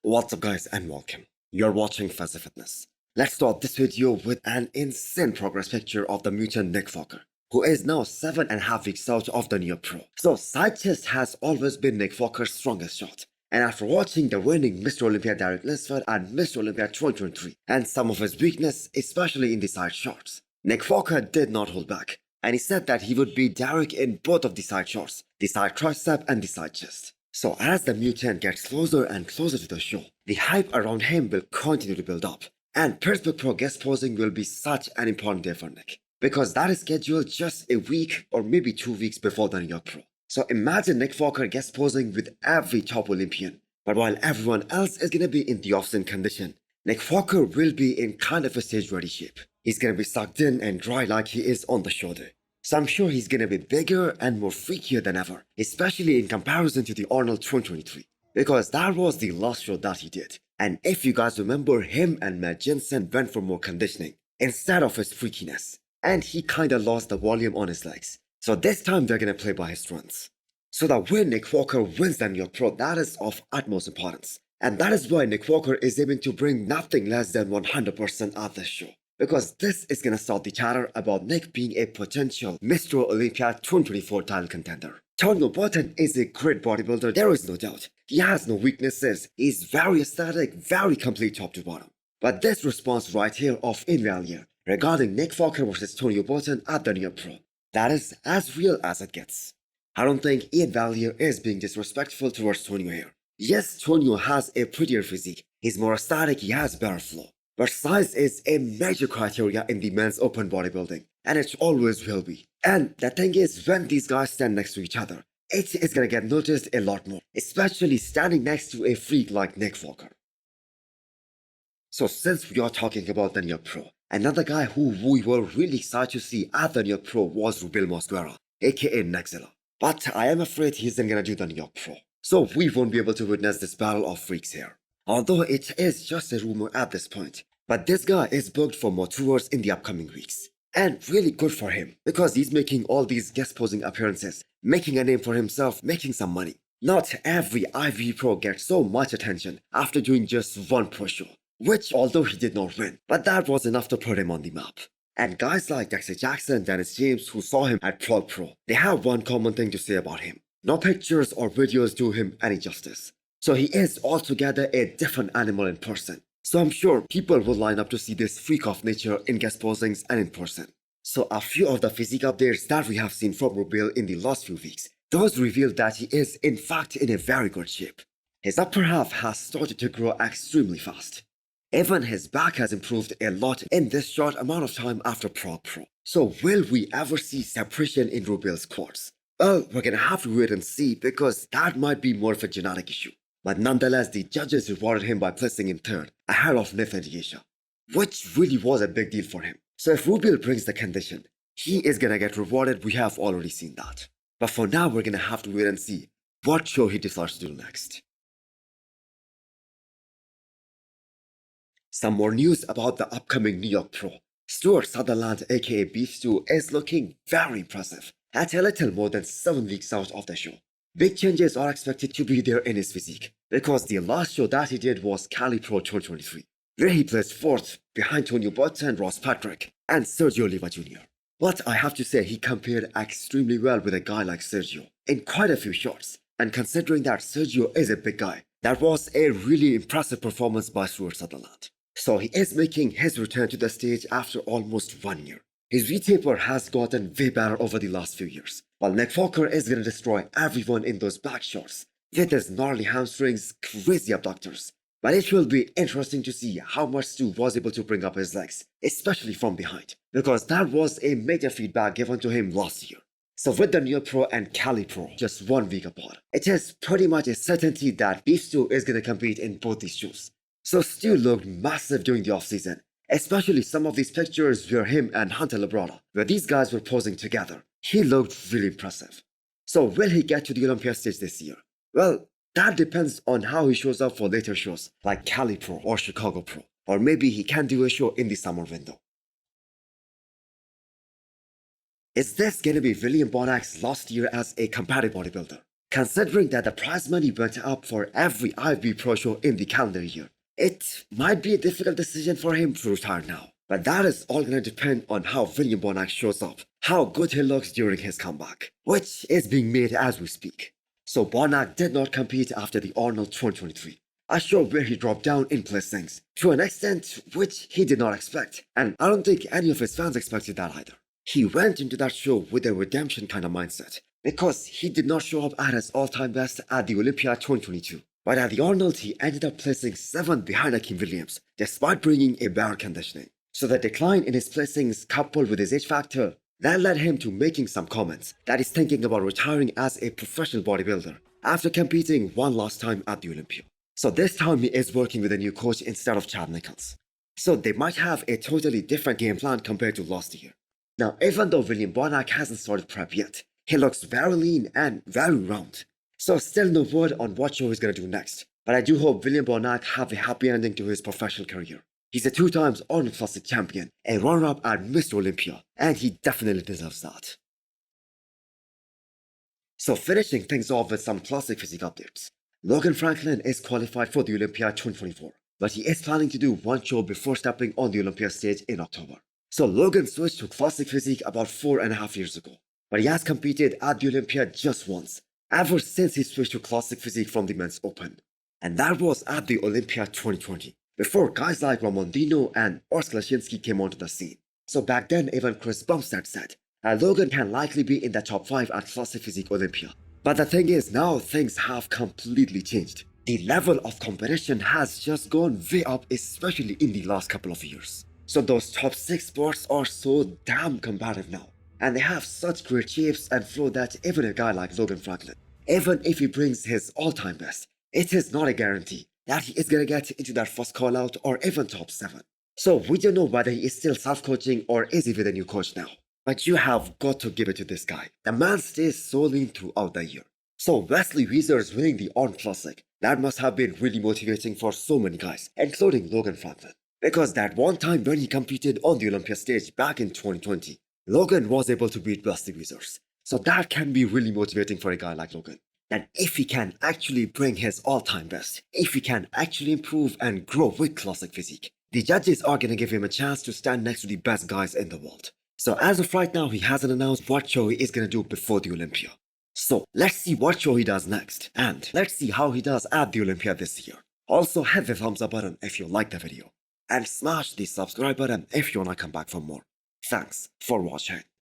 What's up guys and welcome. You're watching Fazi Fitness. Let's start this video with an insane progress picture of the mutant Nick Walker, who is now 7.5 weeks out of the New York Pro. So side chest has always been Nick Walker's strongest shot. And after watching the winning Mr. Olympia Derek Lisford and Mr. Olympia 2023 and some of his weakness, especially in the side shots, Nick Walker did not hold back. And he said that he would beat Derek in both of the side shots, the side tricep and the side chest. So as the mutant gets closer and closer to the show, the hype around him will continue to build up. And Pittsburgh Pro guest posing will be such an important day for Nick, because that is scheduled just a week or maybe 2 weeks before the New York Pro. So imagine Nick Walker guest posing with every top Olympian, but while everyone else is gonna be in the off-season condition, Nick Walker will be in kind of a stage-ready shape. He's gonna be sucked in and dry like he is on the show day. So I'm sure he's gonna be bigger and more freakier than ever, especially in comparison to the Arnold 2023, because that was the last show that he did. And if you guys remember, him and Matt Jensen went for more conditioning instead of his freakiness, and he kinda lost the volume on his legs. So this time they're gonna play by his strengths. So the way Nick Walker wins the New York Pro, that is of utmost importance. And that is why Nick Walker is aiming to bring nothing less than 100% at this show. Because this is gonna start the chatter about Nick being a potential Mr. Olympia 2024 title contender. Tony Button is a great bodybuilder, there is no doubt. He has no weaknesses, he's very aesthetic, very complete top to bottom. But this response right here of Invalia regarding Nick Walker versus Tony Button at the New York Pro, that is as real as it gets. I don't think Ian Valier is being disrespectful towards Tonio here. Yes, Tonio has a prettier physique, he's more aesthetic, he has better flow. But size is a major criteria in the men's open bodybuilding, and it always will be. And the thing is, when these guys stand next to each other, it is gonna get noticed a lot more, especially standing next to a freak like Nick Walker. So since we are talking about the New York Pro, another guy who we were really excited to see at the New York Pro was Rubil Mosquera, aka Nexzilla. But I am afraid he isn't gonna do the New York Pro, so we won't be able to witness this battle of freaks here. Although it is just a rumor at this point, but this guy is booked for more tours in the upcoming weeks. And really good for him, because he's making all these guest posing appearances, making a name for himself, making some money. Not every IV Pro gets so much attention after doing just one pro show, which although he did not win, but that was enough to put him on the map. And guys like Dexter Jackson, Dennis James, who saw him at Prague Pro, they have one common thing to say about him. No pictures or videos do him any justice. So he is altogether a different animal in person. So I'm sure people will line up to see this freak of nature in guest posings and in person. So a few of the physique updates that we have seen from Rubil in the last few weeks, those reveal that he is in fact in a very good shape. His upper half has started to grow extremely fast. Even his back has improved a lot in this short amount of time after Prague Pro. So will we ever see separation in Rubil's quads? Well, we're gonna have to wait and see, because that might be more of a genetic issue. But nonetheless, the judges rewarded him by placing him third, ahead of Nathan Diasha, which really was a big deal for him. So if Rubil brings the condition, he is gonna get rewarded, we have already seen that. But for now, we're gonna have to wait and see what show he decides to do next. Some more news about the upcoming New York Pro. Stuart Sutherland, aka Beef Stew, is looking very impressive at a little more than 7 weeks out of the show. Big changes are expected to be there in his physique, because the last show that he did was Cali Pro 2023, where he placed 4th behind Tony Button, Ross Patrick, and Sergio Oliva Jr. But I have to say he compared extremely well with a guy like Sergio in quite a few shots, and considering that Sergio is a big guy, that was a really impressive performance by Stuart Sutherland. So he is making his return to the stage after almost 1 year. His retaper has gotten way better over the last few years, while Nick Walker is gonna destroy everyone in those back shots with his gnarly hamstrings, crazy abductors. But it will be interesting to see how much Stu was able to bring up his legs, especially from behind, because that was a major feedback given to him last year. So with the New York Pro and Cali Pro just 1 week apart, it is pretty much a certainty that Beef Stu is gonna compete in both these shows. So Stu looked massive during the offseason, especially some of these pictures where him and Hunter Labrada, where these guys were posing together. He looked really impressive. So will he get to the Olympia stage this year? Well, that depends on how he shows up for later shows like Cali Pro or Chicago Pro, or maybe he can do a show in the summer window. Is this gonna be William Bonac's last year as a competitive bodybuilder? Considering that the prize money went up for every IFB Pro show in the calendar year, it might be a difficult decision for him to retire now. But that is all gonna depend on how William Bonac shows up, how good he looks during his comeback, which is being made as we speak. So Bonac did not compete after the Arnold 2023, a show where he dropped down in placings, to an extent which he did not expect, and I don't think any of his fans expected that either. He went into that show with a redemption kind of mindset, because he did not show up at his all-time best at the Olympia 2022. But at the Arnold, he ended up placing 7th behind Akeem Williams, despite bringing a better conditioning. So the decline in his placings coupled with his age factor, that led him to making some comments that he's thinking about retiring as a professional bodybuilder after competing one last time at the Olympia. So this time he is working with a new coach instead of Chad Nichols. So they might have a totally different game plan compared to last year. Now, even though William Bonac hasn't started prep yet, he looks very lean and very round. So still no word on what show he's gonna do next, but I do hope William Bonac have a happy ending to his professional career. He's a 2-time Arnold Classic champion, a runner-up at Mr. Olympia, and he definitely deserves that. So finishing things off with some classic physique updates. Logan Franklin is qualified for the Olympia 2024, but he is planning to do one show before stepping on the Olympia stage in October. So Logan switched to classic physique about 4.5 years ago, but he has competed at the Olympia just once, ever since he switched to classic physique from the Men's Open. And that was at the Olympia 2020, before guys like Ramondino and Ors Klashinsky came onto the scene. So back then, even Chris Bumstead said, Logan can likely be in the top 5 at classic physique Olympia. But the thing is, now things have completely changed. The level of competition has just gone way up, especially in the last couple of years. So those top 6 spots are so damn competitive now. And they have such great shapes and flow that even a guy like Logan Franklin, even if he brings his all-time best, it is not a guarantee that he is gonna get into that first call-out or even top 7. So we don't know whether he is still self-coaching or is he with a new coach now. But you have got to give it to this guy. The man stays so lean throughout the year. So Wesley Weezer's winning the Arnold Classic, that must have been really motivating for so many guys, including Logan Franklin. Because that one time when he competed on the Olympia stage back in 2020, Logan was able to beat Wesley Weezer's. So that can be really motivating for a guy like Logan. And if he can actually bring his all-time best, if he can actually improve and grow with classic physique, the judges are gonna give him a chance to stand next to the best guys in the world. So as of right now, he hasn't announced what show he is gonna do before the Olympia. So let's see what show he does next, and let's see how he does at the Olympia this year. Also hit the thumbs up button if you liked the video, and smash the subscribe button if you wanna come back for more. Thanks for watching.